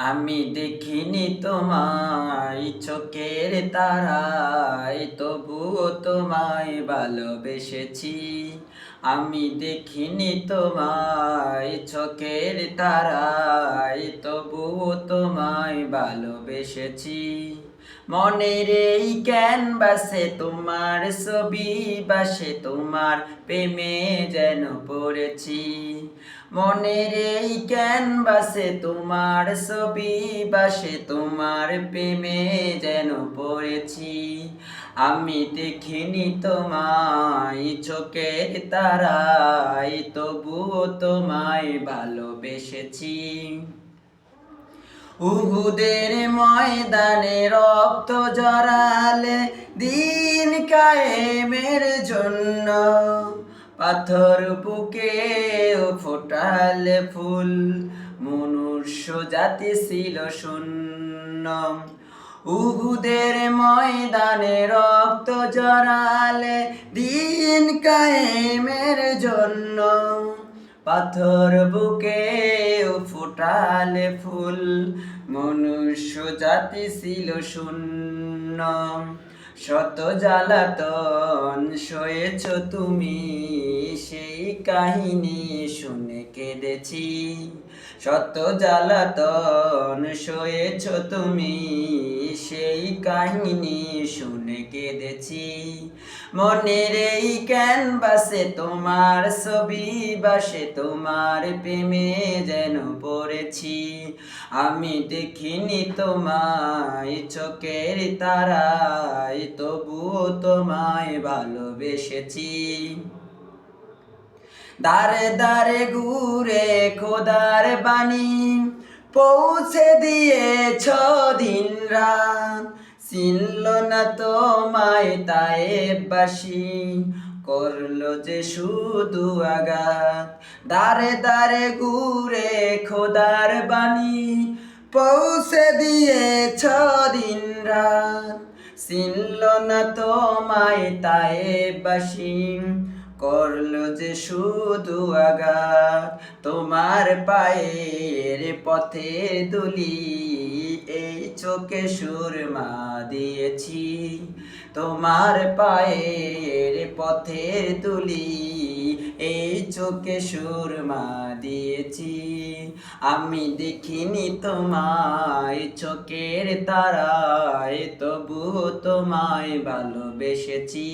আমি দেখিনি তোমায় চোখের তারায়, তবুও তোমায় ভালোবেসেছি। আমি দেখিনি তোমায় চোখের তারায়, তবুও তোমায় ভালোবেসেছি। মনের এই ক্যানভাসে তোমার ছবি বাসে, তোমার প্রেমে যেন পড়েছি। মনের এই ক্যানভাসে তোমার ছবি বাসে, তোমার প্রেমে যেন পড়েছি। আমি দেখিনি তোমায় চোখের তারায়, তবুও তোমায় ভালোবেসেছি। উহুদের ময়দানে রক্ত জড়ালে দিন কায়েমের জন্য, পাথর বুকে ফোটালে ফুল, মনুষ্য জাতি ছিল শূন্য। উহুদের ময়দানে রক্ত জড়ালে দিন কায়েমের জন্য, পাথর বুকে ফোটালে ফুল, মনুষ্য জাতি ছিল শূন্য। শত জ্বালাতন সয়েছ তুমি, সেই কাহিনী শুনে কেঁদেছি। শত জ্বালাতন সয়েছ তুমি, সেই কাহিনী শুনে কেঁদেছি। মনের এই ক্যানভাসে তোমার ছবি বাসে, তোমার প্রেমে যেন পড়েছি। আমি দেখিনি তোমায় চোখের তারায়, তবুও তোমায় ভালোবেসেছি। দারে দারে ঘুরে খোদার বাণী পৌঁছে দিয়েছ দিন রাত, চিনল না তোমায় তায়েববাসী, করলো যে শুধু আঘাত। দারে দারে ঘুরে খোদার বাণী পৌঁছে দিয়েছ দিন রাত, চিনল না তোমায় তায়েববাসী, করলো যে শুধু আঘাত। তোমার পায়ের পথে দুলি, এই চোখে সুরমা দিয়েছি। তোমার পায়ের পথের তুলি, এই চোখে সুরমা দিয়েছি। আমি দেখিনি তোমায় চোখের তারায়, তবুও তোমায় ভালোবেসেছি।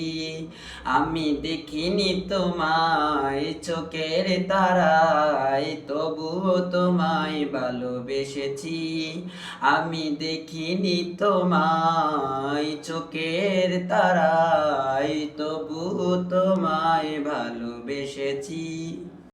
আমি দেখিনি তোমায় চোখের তারায়, তবুও তোমায় ভালোবেসেছি। আমি দেখিনি তোমায় চোখের তারায়, তবুও তোমায় ভালোবেসেছি।